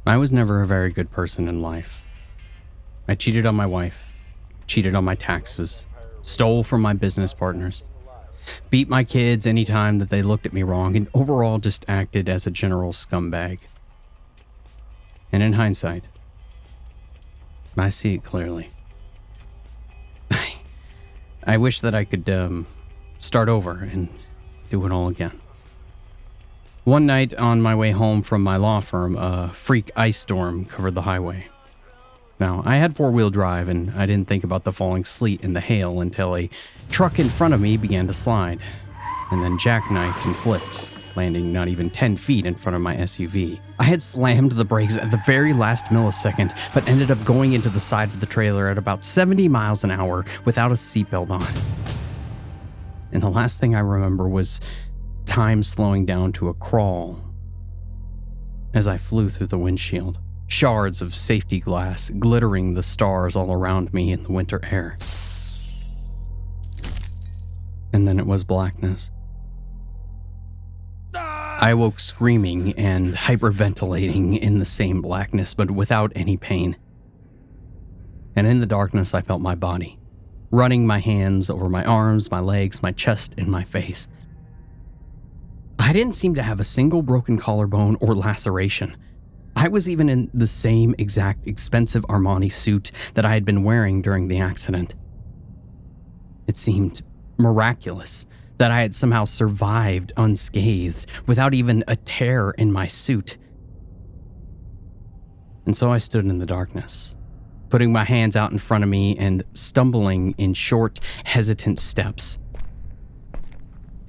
I was never a very good person in life. I cheated on my wife, cheated on my taxes, stole from my business partners, beat my kids anytime that they looked at me wrong, and overall just acted as a general scumbag. And in hindsight, I see it clearly. I wish that I could start over and do it all again. One night on my way home from my law firm, a freak ice storm covered the highway. Now, I had four-wheel drive and I didn't think about the falling sleet and the hail until a truck in front of me began to slide, and then jackknifed and flipped, landing not even 10 feet in front of my SUV. I had slammed the brakes at the very last millisecond, but ended up going into the side of the trailer at about 70 miles an hour without a seatbelt on. And the last thing I remember was time slowing down to a crawl as I flew through the windshield, shards of safety glass glittering the stars all around me in the winter air. And then it was blackness. I woke screaming and hyperventilating in the same blackness, but without any pain. And in the darkness, I felt my body, running my hands over my arms, my legs, my chest, and my face. I didn't seem to have a single broken collarbone or laceration. I was even in the same exact expensive Armani suit that I had been wearing during the accident. It seemed miraculous that I had somehow survived unscathed without even a tear in my suit. And so I stood in the darkness, putting my hands out in front of me and stumbling in short, hesitant steps.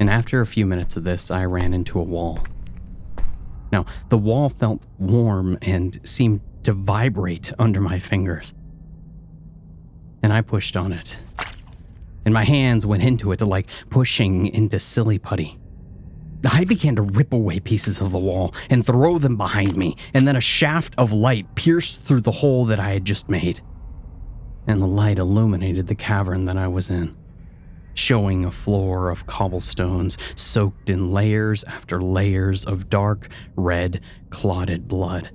And after a few minutes of this, I ran into a wall. Now, the wall felt warm and seemed to vibrate under my fingers. And I pushed on it. And my hands went into it like pushing into silly putty. I began to rip away pieces of the wall and throw them behind me, and then a shaft of light pierced through the hole that I had just made. And the light illuminated the cavern that I was in, showing a floor of cobblestones soaked in layers after layers of dark, red, clotted blood.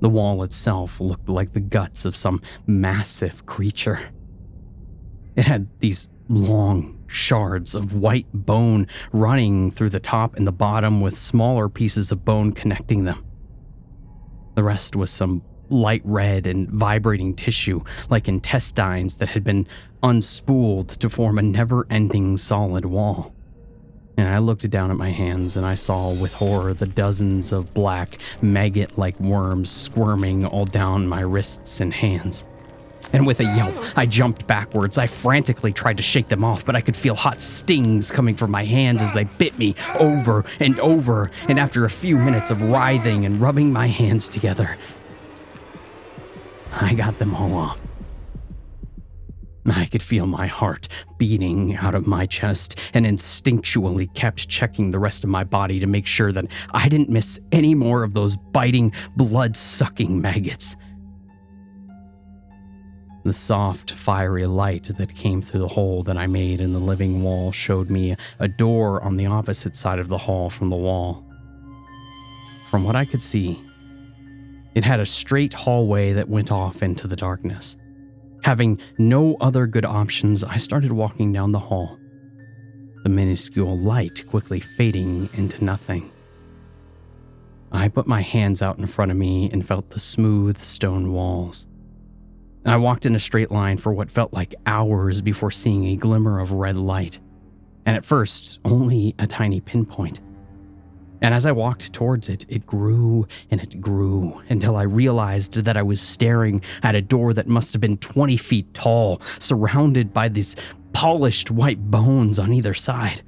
The wall itself looked like the guts of some massive creature. It had these long shards of white bone running through the top and the bottom with smaller pieces of bone connecting them. The rest was some light red and vibrating tissue like intestines that had been unspooled to form a never-ending solid wall. And I looked down at my hands and I saw with horror the dozens of black, maggot-like worms squirming all down my wrists and hands. And with a yelp, I jumped backwards. I frantically tried to shake them off, but I could feel hot stings coming from my hands as they bit me over and over. And after a few minutes of writhing and rubbing my hands together, I got them all off. I could feel my heart beating out of my chest and instinctually kept checking the rest of my body to make sure that I didn't miss any more of those biting, blood-sucking maggots. The soft, fiery light that came through the hole that I made in the living wall showed me a door on the opposite side of the hall from the wall. From what I could see, it had a straight hallway that went off into the darkness. Having no other good options, I started walking down the hall, the minuscule light quickly fading into nothing. I put my hands out in front of me and felt the smooth stone walls. I walked in a straight line for what felt like hours before seeing a glimmer of red light, and at first, only a tiny pinpoint. And as I walked towards it, it grew and it grew until I realized that I was staring at a door that must have been 20 feet tall, surrounded by these polished white bones on either side.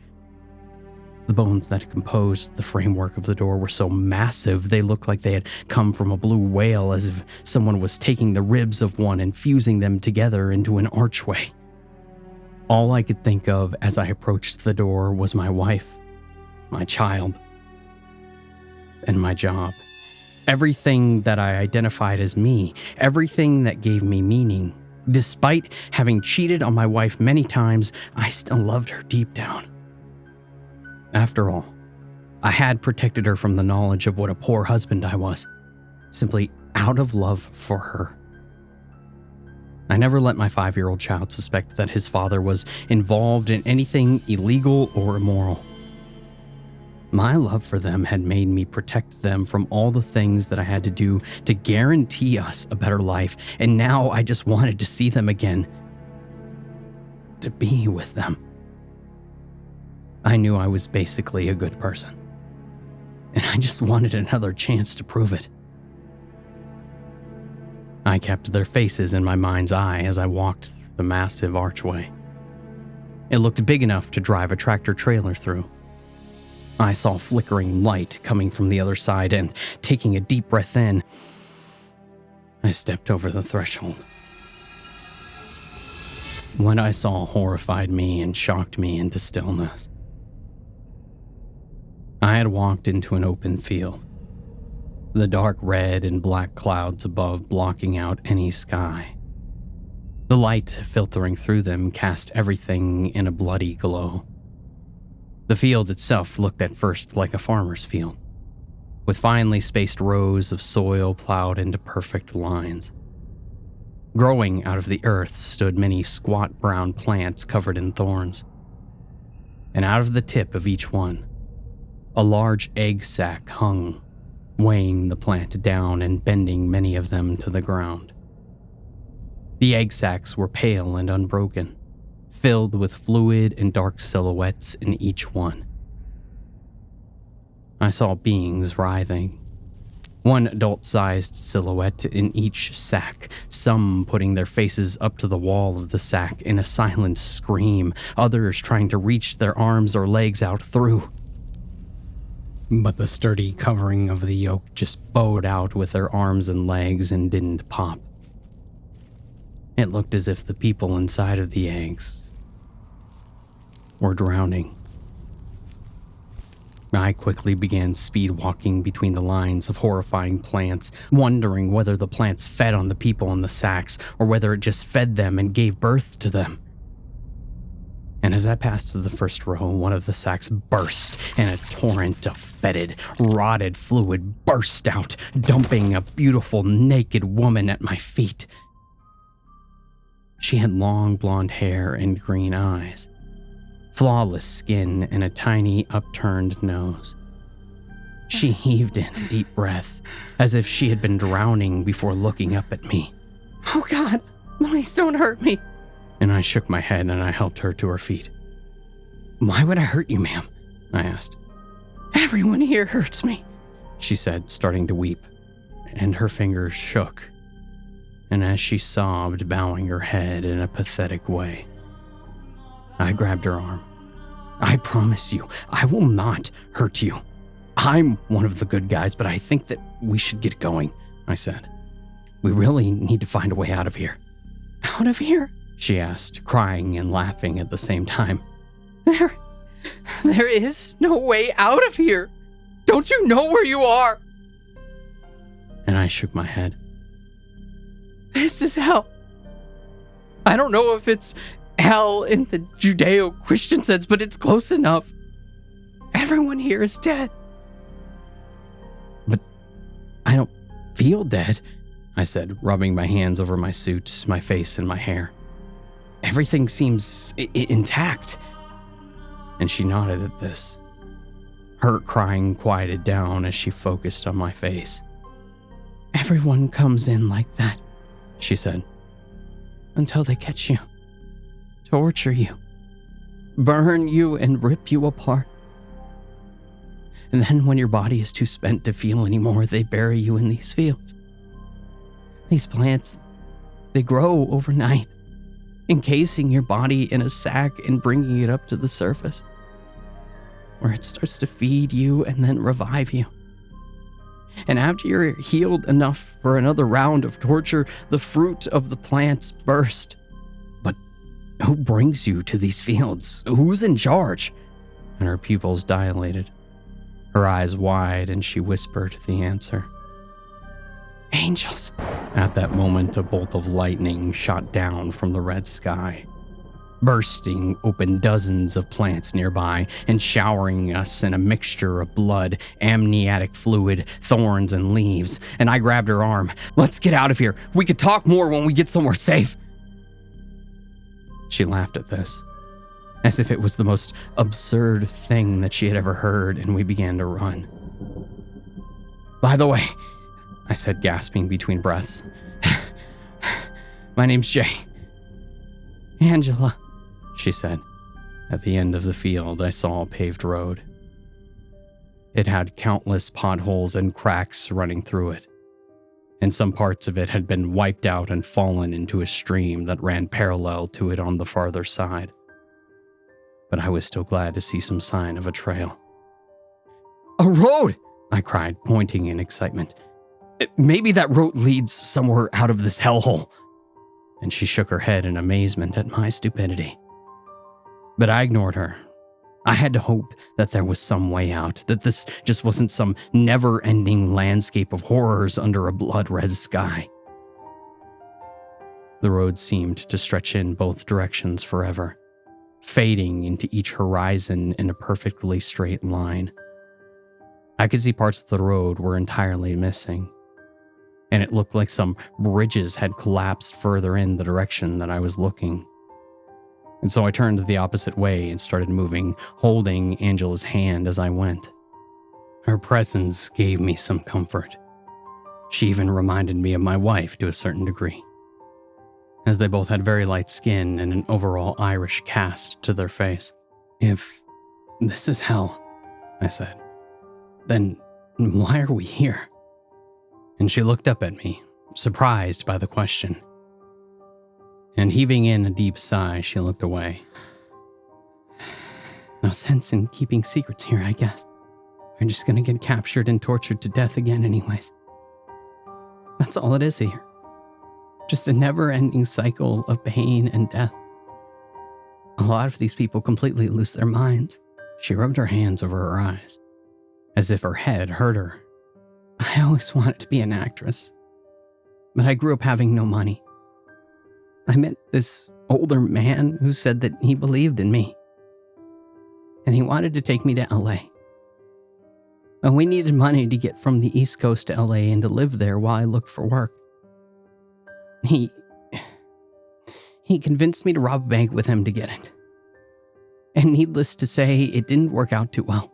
The bones that composed the framework of the door were so massive they looked like they had come from a blue whale, as if someone was taking the ribs of one and fusing them together into an archway. All I could think of as I approached the door was my wife, my child, and my job. Everything that I identified as me, everything that gave me meaning. Despite having cheated on my wife many times, I still loved her deep down. After all, I had protected her from the knowledge of what a poor husband I was, simply out of love for her. I never let my 5-year-old child suspect that his father was involved in anything illegal or immoral. My love for them had made me protect them from all the things that I had to do to guarantee us a better life, and now I just wanted to see them again, to be with them. I knew I was basically a good person, and I just wanted another chance to prove it. I kept their faces in my mind's eye as I walked through the massive archway. It looked big enough to drive a tractor-trailer through. I saw flickering light coming from the other side, and taking a deep breath in, I stepped over the threshold. What I saw horrified me and shocked me into stillness. I had walked into an open field, the dark red and black clouds above blocking out any sky. The light filtering through them cast everything in a bloody glow. The field itself looked at first like a farmer's field, with finely spaced rows of soil plowed into perfect lines. Growing out of the earth stood many squat brown plants covered in thorns. And out of the tip of each one, a large egg sac hung, weighing the plant down and bending many of them to the ground. The egg sacs were pale and unbroken, filled with fluid and dark silhouettes in each one. I saw beings writhing, one adult-sized silhouette in each sack, some putting their faces up to the wall of the sack in a silent scream, others trying to reach their arms or legs out through. But the sturdy covering of the yoke just bowed out with their arms and legs and didn't pop. It looked as if the people inside of the eggs were drowning. I quickly began speed walking between the lines of horrifying plants, wondering whether the plants fed on the people in the sacks or whether it just fed them and gave birth to them. And as I passed through the first row, one of the sacks burst, and a torrent of fetid, rotted fluid burst out, dumping a beautiful, naked woman at my feet. She had long blonde hair and green eyes, flawless skin, and a tiny upturned nose. She heaved in a deep breath, as if she had been drowning before looking up at me. "Oh God, please don't hurt me." And I shook my head and I helped her to her feet. "Why would I hurt you, ma'am?" I asked. "Everyone here hurts me," she said, starting to weep, and her fingers shook. And as she sobbed, bowing her head in a pathetic way, I grabbed her arm. "I promise you, I will not hurt you. I'm one of the good guys, but I think that we should get going," I said. "We really need to find a way out of here." "Out of here?" she asked, crying and laughing at the same time. There is no way out of here. Don't you know where you are?" And I shook my head. "This is hell. I don't know if it's hell in the Judeo-Christian sense, but it's close enough. Everyone here is dead." "But I don't feel dead," I said, rubbing my hands over my suit, my face, and my hair. "Everything seems intact." And she nodded at this. Her crying quieted down as she focused on my face. "Everyone comes in like that," she said, "until they catch you, torture you, burn you, and rip you apart. And then when your body is too spent to feel anymore, they bury you in these fields. These plants, they grow overnight, encasing your body in a sack and bringing it up to the surface, where it starts to feed you and then revive you. And after you're healed enough for another round of torture, the fruit of the plants burst." "But who brings you to these fields? Who's in charge?" And her pupils dilated, her eyes wide, and she whispered the answer. "Angels." At that moment, a bolt of lightning shot down from the red sky. bursting open dozens of plants nearby and showering us in a mixture of blood, amniotic fluid, thorns, and leaves. And I grabbed her arm. "Let's get out of here. We could talk more when we get somewhere safe." She laughed at this, as if it was the most absurd thing that she had ever heard, and we began to run. "By the way," I said, gasping between breaths, "my name's Jay." "Angela," she said. At the end of the field, I saw a paved road. It had countless potholes and cracks running through it, and some parts of it had been wiped out and fallen into a stream that ran parallel to it on the farther side. But I was still glad to see some sign of a trail. "A road!" I cried, pointing in excitement. "Maybe that road leads somewhere out of this hellhole." And she shook her head in amazement at my stupidity. But I ignored her. I had to hope that there was some way out, that this just wasn't some never-ending landscape of horrors under a blood-red sky. The road seemed to stretch in both directions forever, fading into each horizon in a perfectly straight line. I could see parts of the road were entirely missing, and it looked like some bridges had collapsed further in the direction that I was looking. And so I turned the opposite way and started moving, holding Angela's hand as I went. Her presence gave me some comfort. She even reminded me of my wife to a certain degree, as they both had very light skin and an overall Irish cast to their face. "If this is hell," I said, "then why are we here?" And she looked up at me, surprised by the question. And heaving in a deep sigh, she looked away. "No sense in keeping secrets here, I guess. We're just gonna get captured and tortured to death again anyways. That's all it is here. Just a never-ending cycle of pain and death. A lot of these people completely lose their minds." She rubbed her hands over her eyes, as if her head hurt her. "I always wanted to be an actress, but I grew up having no money. I met this older man who said that he believed in me, and he wanted to take me to LA. And we needed money to get from the East Coast to LA and to live there while I looked for work. He convinced me to rob a bank with him to get it. And needless to say, it didn't work out too well.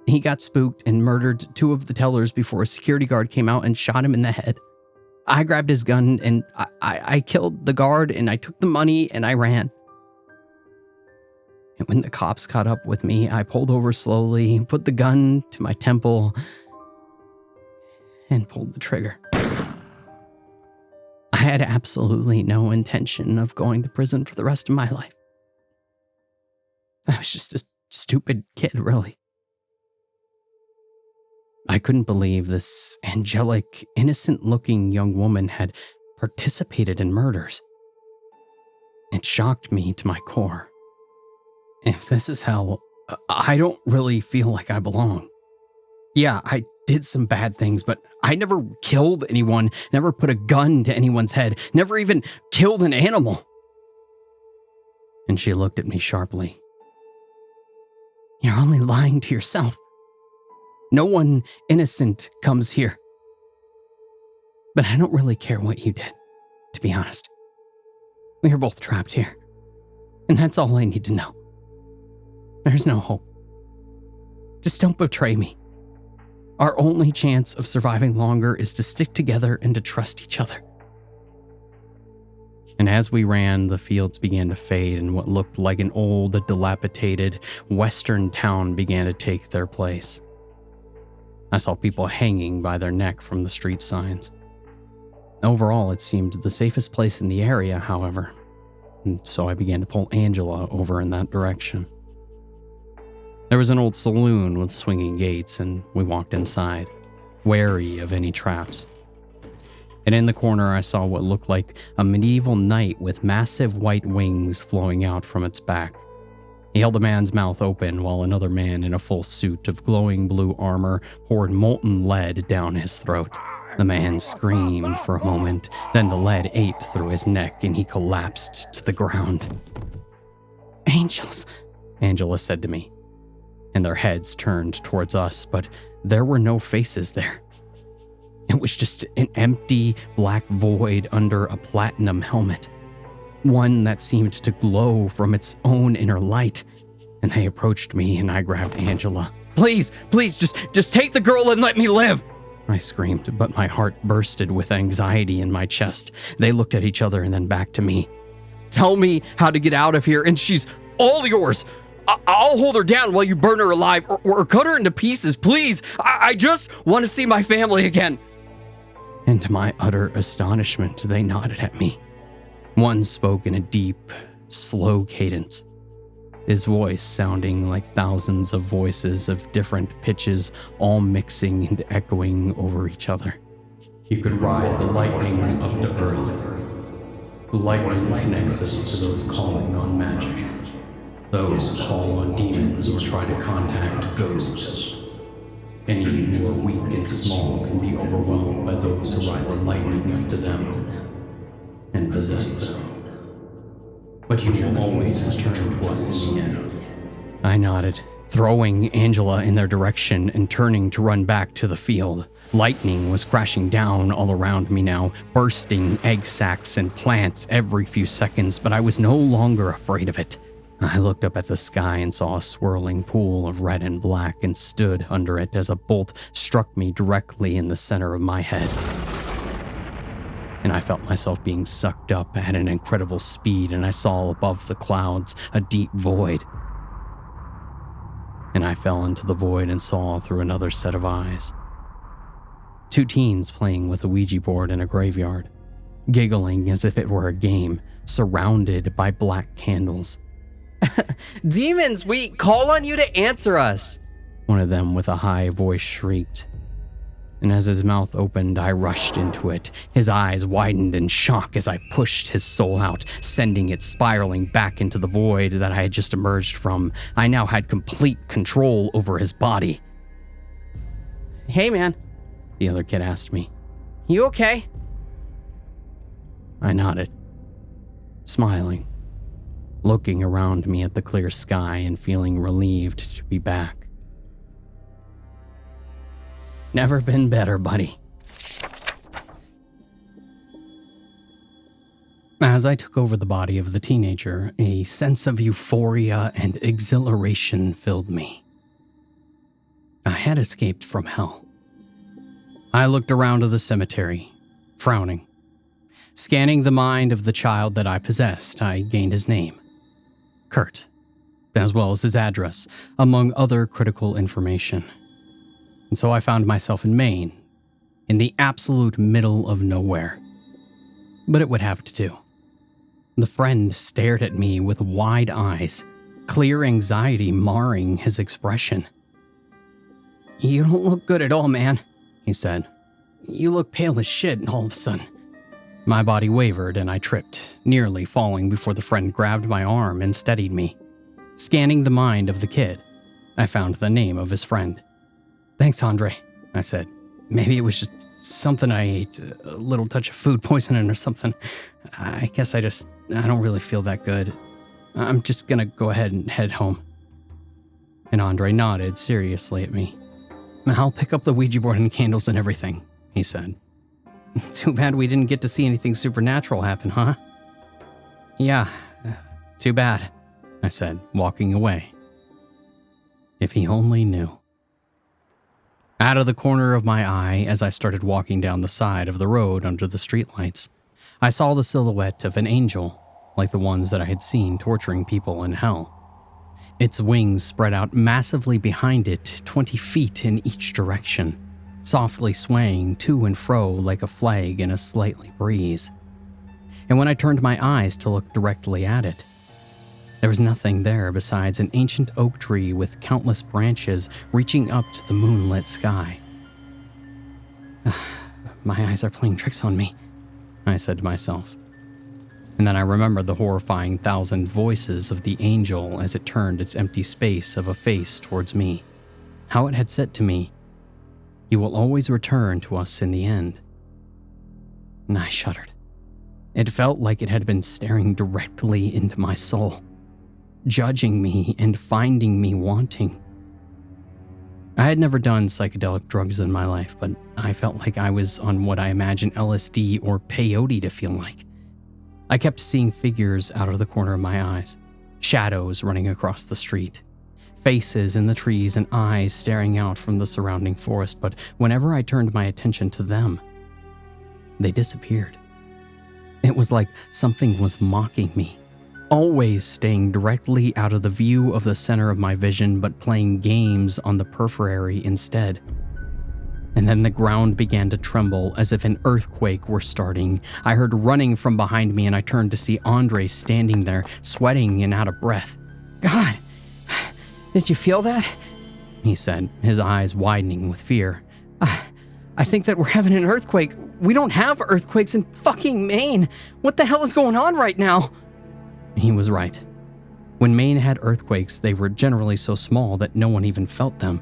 He got spooked and murdered two of the tellers before a security guard came out and shot him in the head. I grabbed his gun and I killed the guard, and I took the money and I ran. And when the cops caught up with me, I pulled over slowly, put the gun to my temple, and pulled the trigger. I had absolutely no intention of going to prison for the rest of my life. I was just a stupid kid, really. I couldn't believe this angelic, innocent-looking young woman had participated in murders. It shocked me to my core. If this is hell, I don't really feel like I belong. Yeah, I did some bad things, but I never killed anyone, never put a gun to anyone's head, never even killed an animal." And she looked at me sharply. "You're only lying to yourself. No one innocent comes here. But I don't really care what you did, to be honest. We are both trapped here, and that's all I need to know. There's no hope. Just don't betray me. Our only chance of surviving longer is to stick together and to trust each other." And as we ran, the fields began to fade, and what looked like an old, dilapidated western town began to take their place. I saw people hanging by their neck from the street signs. Overall, it seemed the safest place in the area, however, and so I began to pull Angela over in that direction. There was an old saloon with swinging gates, and we walked inside, wary of any traps. And in the corner, I saw what looked like a medieval knight with massive white wings flowing out from its back. He held a man's mouth open while another man in a full suit of glowing blue armor poured molten lead down his throat. The man screamed for a moment, then the lead ate through his neck and he collapsed to the ground. "Angels," Angela said to me, and their heads turned towards us, but there were no faces there. It was just an empty black void under a platinum helmet, one that seemed to glow from its own inner light. And they approached me and I grabbed Angela. Please, just take the girl and let me live," I screamed, but my heart bursted with anxiety in my chest. They looked at each other and then back to me. "Tell me how to get out of here and she's all yours. I'll hold her down while you burn her alive or cut her into pieces, please. I just want to see my family again." And to my utter astonishment, they nodded at me. One spoke in a deep, slow cadence, his voice sounding like thousands of voices of different pitches, all mixing and echoing over each other. "You could ride the lightning up to earth. The lightning connects us to those calling on magic, those who call on demons or try to contact ghosts. Any who are weak and small can be overwhelmed by those who ride the lightning up to them and possess them. But you will always return to us in the end." I nodded, throwing Angela in their direction and turning to run back to the field. Lightning was crashing down all around me now, bursting egg sacs and plants every few seconds, but I was no longer afraid of it. I looked up at the sky and saw a swirling pool of red and black and stood under it as a bolt struck me directly in the center of my head. And I felt myself being sucked up at an incredible speed, and I saw above the clouds a deep void. And I fell into the void and saw through another set of eyes. Two teens playing with a Ouija board in a graveyard, giggling as if it were a game, surrounded by black candles. "Demons, we call on you to answer us," one of them with a high voice shrieked. And as his mouth opened, I rushed into it. His eyes widened in shock as I pushed his soul out, sending it spiraling back into the void that I had just emerged from. I now had complete control over his body. "Hey, man," the other kid asked me. "You okay?" I nodded, smiling, looking around me at the clear sky and feeling relieved to be back. "Never been better, buddy." As I took over the body of the teenager, a sense of euphoria and exhilaration filled me. I had escaped from hell. I looked around to the cemetery, frowning. Scanning the mind of the child that I possessed, I gained his name, Kurt, as well as his address, among other critical information. And so I found myself in Maine, in the absolute middle of nowhere. But it would have to do. The friend stared at me with wide eyes, clear anxiety marring his expression. "You don't look good at all, man," he said. "You look pale as shit all of a sudden." My body wavered and I tripped, nearly falling before the friend grabbed my arm and steadied me. Scanning the mind of the kid, I found the name of his friend. "Thanks, Andre," I said. "Maybe it was just something I ate, a little touch of food poisoning or something. I guess I don't really feel that good. I'm just gonna go ahead and head home." And Andre nodded seriously at me. "I'll pick up the Ouija board and candles and everything," he said. "Too bad we didn't get to see anything supernatural happen, huh?" "Yeah, too bad," I said, walking away. If he only knew. Out of the corner of my eye, as I started walking down the side of the road under the streetlights, I saw the silhouette of an angel, like the ones that I had seen torturing people in hell. Its wings spread out massively behind it, 20 feet in each direction, softly swaying to and fro like a flag in a slightly breeze. And when I turned my eyes to look directly at it, there was nothing there besides an ancient oak tree with countless branches reaching up to the moonlit sky. "My eyes are playing tricks on me," I said to myself. And then I remembered the horrifying 1,000 voices of the angel as it turned its empty space of a face towards me. How it had said to me, "You will always return to us in the end." and I shuddered. It felt like it had been staring directly into my soul, judging me and finding me wanting. I had never done psychedelic drugs in my life, but I felt like I was on what I imagine LSD or peyote to feel like. I kept seeing figures out of the corner of my eyes, shadows running across the street, faces in the trees and eyes staring out from the surrounding forest, but whenever I turned my attention to them, they disappeared. It was like something was mocking me, always staying directly out of the view of the center of my vision, but playing games on the periphery instead. And then the ground began to tremble as if an earthquake were starting. I heard running from behind me, and I turned to see Andre standing there, sweating and out of breath. God, did you feel that? He said, his eyes widening with fear. I think that we're having an earthquake. We don't have earthquakes in fucking Maine. What the hell is going on right now? He was right. When Maine had earthquakes, they were generally so small that no one even felt them.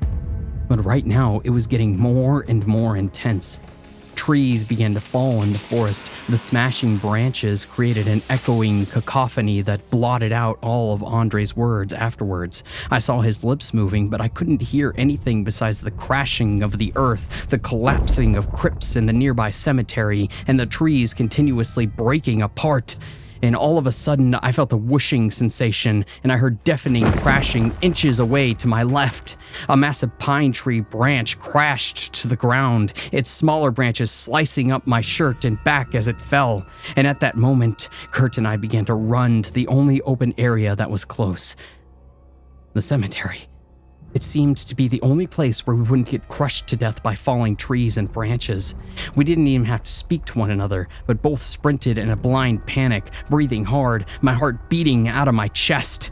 But right now, it was getting more and more intense. Trees began to fall in the forest. The smashing branches created an echoing cacophony that blotted out all of Andre's words afterwards. I saw his lips moving, but I couldn't hear anything besides the crashing of the earth, the collapsing of crypts in the nearby cemetery, and the trees continuously breaking apart. And all of a sudden, I felt a whooshing sensation, and I heard deafening crashing inches away to my left. A massive pine tree branch crashed to the ground, its smaller branches slicing up my shirt and back as it fell. And at that moment, Kurt and I began to run to the only open area that was close. The cemetery. It seemed to be the only place where we wouldn't get crushed to death by falling trees and branches. We didn't even have to speak to one another, but both sprinted in a blind panic, breathing hard, my heart beating out of my chest.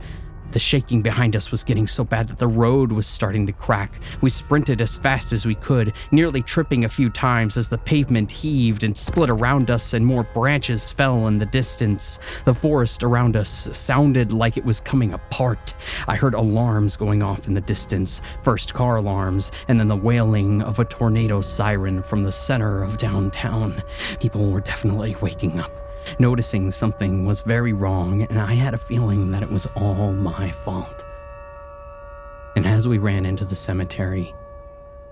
The shaking behind us was getting so bad that the road was starting to crack. We sprinted as fast as we could, nearly tripping a few times as the pavement heaved and split around us and more branches fell in the distance. The forest around us sounded like it was coming apart. I heard alarms going off in the distance, first car alarms, and then the wailing of a tornado siren from the center of downtown. People were definitely waking up, noticing something was very wrong, and I had a feeling that it was all my fault. And as we ran into the cemetery,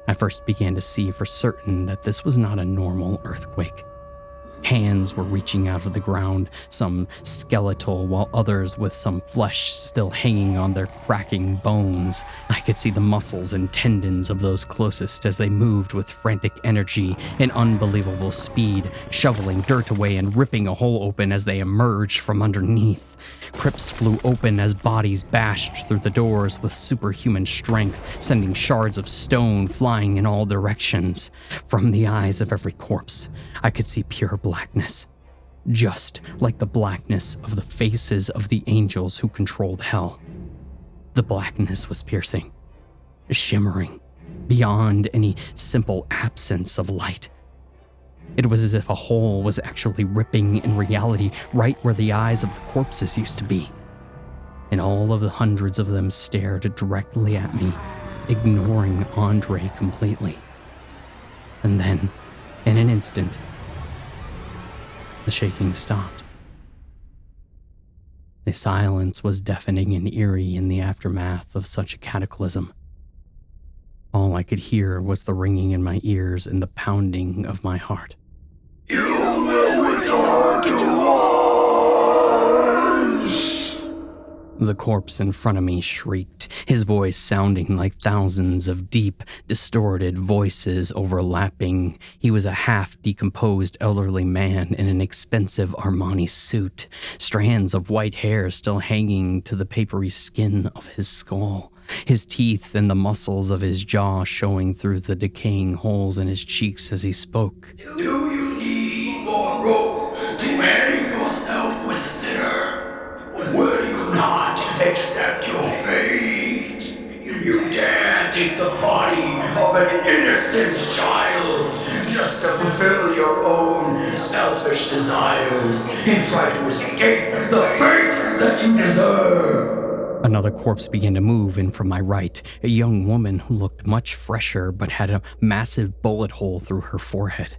I first began to see for certain that this was not a normal earthquake. Hands were reaching out of the ground, some skeletal, while others with some flesh still hanging on their cracking bones. I could see the muscles and tendons of those closest as they moved with frantic energy and unbelievable speed, shoveling dirt away and ripping a hole open as they emerged from underneath. Crypts flew open as bodies bashed through the doors with superhuman strength, sending shards of stone flying in all directions. From the eyes of every corpse, I could see pure blackness, just like the blackness of the faces of the angels who controlled hell. The blackness was piercing, shimmering, beyond any simple absence of light. It was as if a hole was actually ripping in reality right where the eyes of the corpses used to be. And all of the hundreds of them stared directly at me, ignoring Andre completely. And then, in an instant, the shaking stopped. The silence was deafening and eerie in the aftermath of such a cataclysm. All I could hear was the ringing in my ears and the pounding of my heart. You will return to us! The corpse in front of me shrieked, his voice sounding like thousands of deep, distorted voices overlapping. He was a half-decomposed elderly man in an expensive Armani suit, strands of white hair still hanging to the papery skin of his skull, his teeth and the muscles of his jaw showing through the decaying holes in his cheeks as he spoke. Do you need more rope to marry yourself with sinner? Will you not accept your fate? You dare take the body of an innocent child just to fulfill your own selfish desires and try to escape the fate that you deserve. Another corpse began to move in from my right, a young woman who looked much fresher but had a massive bullet hole through her forehead.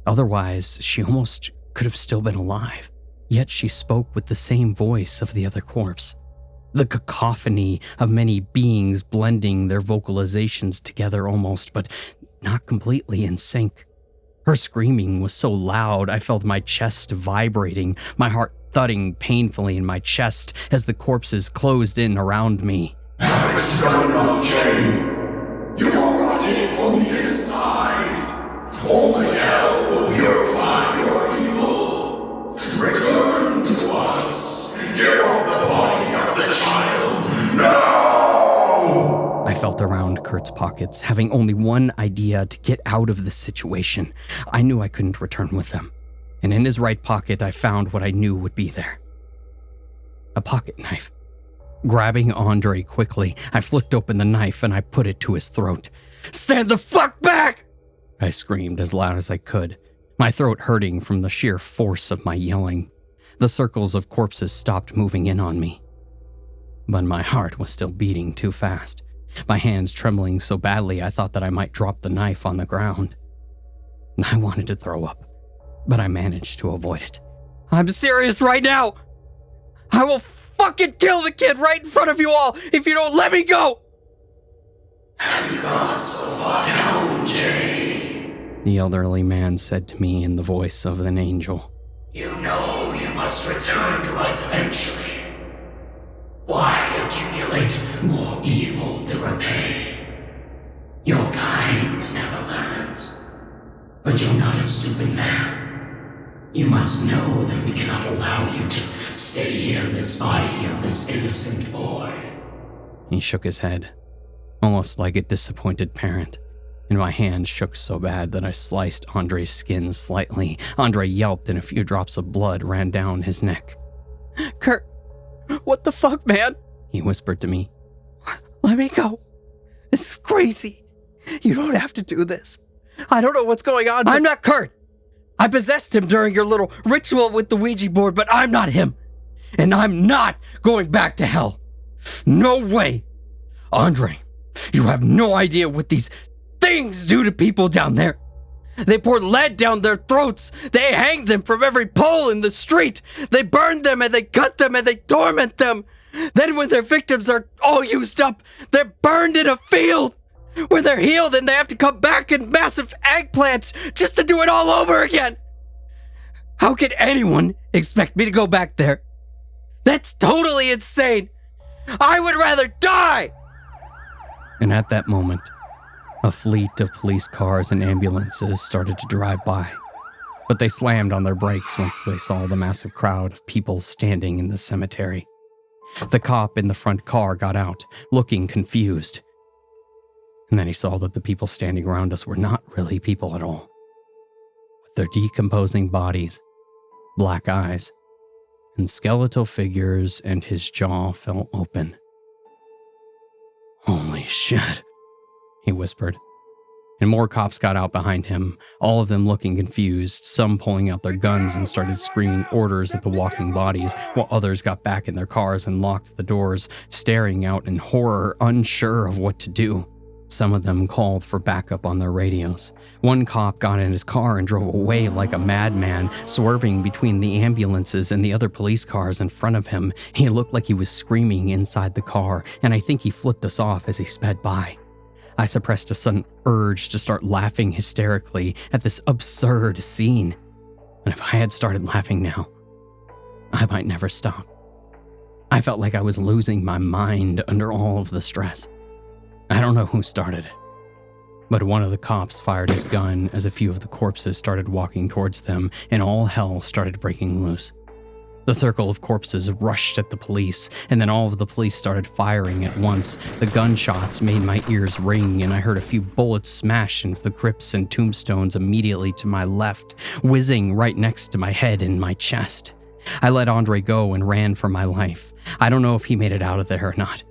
Otherwise, she almost could have still been alive. Yet she spoke with the same voice of the other corpse. The cacophony of many beings blending their vocalizations together almost, but not completely in sync. Her screaming was so loud I felt my chest vibrating, my heart thudding painfully in my chest as the corpses closed in around me. Have you done enough, Jane? You are rotting from the inside. Only hell will purify your evil. Return to us. Give up the body of the child. No! I felt around Kurt's pockets, having only one idea: to get out of this situation. I knew I couldn't return with them. And in his right pocket, I found what I knew would be there. A pocket knife. Grabbing Andre quickly, I flicked open the knife and I put it to his throat. "Stand the fuck back!" I screamed as loud as I could, my throat hurting from the sheer force of my yelling. The circles of corpses stopped moving in on me. But my heart was still beating too fast, my hands trembling so badly I thought that I might drop the knife on the ground. I wanted to throw up, but I managed to avoid it. "I'm serious right now! I will fucking kill the kid right in front of you all if you don't let me go!" Have you gone so far down, Jane? The elderly man said to me in the voice of an angel. You know you must return to us eventually. Why accumulate more evil to repay? Your kind never learns. But you're not a stupid man. You must know that we cannot allow you to stay here in this body of this innocent boy. He shook his head, almost like a disappointed parent, and my hand shook so bad that I sliced Andre's skin slightly. Andre yelped and a few drops of blood ran down his neck. Kurt, what the fuck, man? He whispered to me. Let me go. This is crazy. You don't have to do this. I don't know what's going on. I'm not Kurt. I possessed him during your little ritual with the Ouija board, but I'm not him. And I'm not going back to hell. No way. Andre, you have no idea what these things do to people down there. They pour lead down their throats. They hang them from every pole in the street. They burn them and they cut them and they torment them. Then when their victims are all used up, they're burned in a field where they're healed and they have to come back in massive eggplants just to do it all over again. How can anyone expect me to go back there? That's totally insane. I would rather die. And at that moment, a fleet of police cars and ambulances started to drive by. But they slammed on their brakes once they saw the massive crowd of people standing in the cemetery. The cop in the front car got out, looking confused. And then he saw that the people standing around us were not really people at all. With their decomposing bodies, black eyes, and skeletal figures, and his jaw fell open. "Holy shit," he whispered. And more cops got out behind him, all of them looking confused, some pulling out their guns and started screaming orders at the walking bodies, while others got back in their cars and locked the doors, staring out in horror, unsure of what to do. Some of them called for backup on their radios. One cop got in his car and drove away like a madman, swerving between the ambulances and the other police cars in front of him. He looked like he was screaming inside the car, and I think he flipped us off as he sped by. I suppressed a sudden urge to start laughing hysterically at this absurd scene. And if I had started laughing now, I might never stop. I felt like I was losing my mind under all of the stress. I don't know who started it, but one of the cops fired his gun as a few of the corpses started walking towards them, and all hell started breaking loose. The circle of corpses rushed at the police, and then all of the police started firing at once. The gunshots made my ears ring, and I heard a few bullets smash into the crypts and tombstones immediately to my left, whizzing right next to my head and my chest. I let Andre go and ran for my life. I don't know if he made it out of there or not.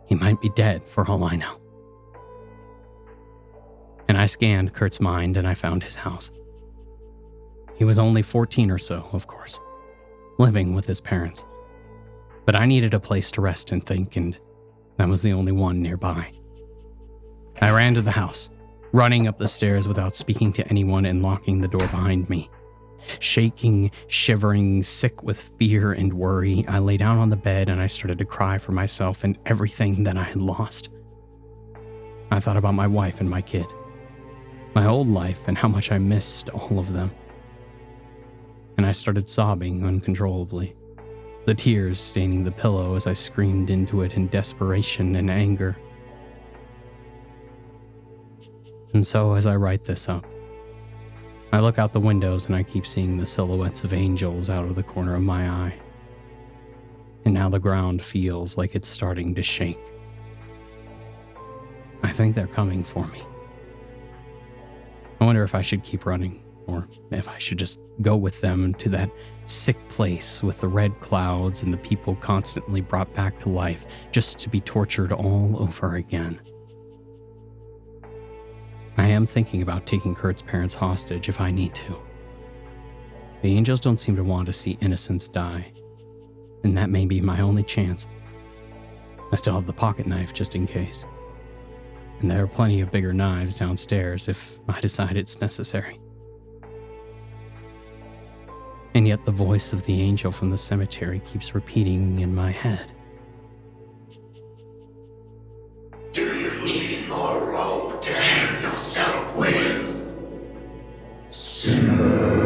He might be dead for all I know. And I scanned Kurt's mind and I found his house. He was only 14 or so, of course, living with his parents. But I needed a place to rest and think, and that was the only one nearby. I ran to the house, running up the stairs without speaking to anyone and locking the door behind me. Shaking, shivering, sick with fear and worry, I lay down on the bed and I started to cry for myself and everything that I had lost. I thought about my wife and my kid, my old life, and how much I missed all of them. And I started sobbing uncontrollably, the tears staining the pillow as I screamed into it in desperation and anger. And so as I write this up, I look out the windows and I keep seeing the silhouettes of angels out of the corner of my eye. And now the ground feels like it's starting to shake. I think they're coming for me. I wonder if I should keep running, or if I should just go with them to that sick place with the red clouds and the people constantly brought back to life just to be tortured all over again. I am thinking about taking Kurt's parents hostage if I need to. The angels don't seem to want to see innocents die, and that may be my only chance. I still have the pocket knife just in case. And there are plenty of bigger knives downstairs if I decide it's necessary. And yet the voice of the angel from the cemetery keeps repeating in my head. Do you need more rope to hang yourself with, sinner?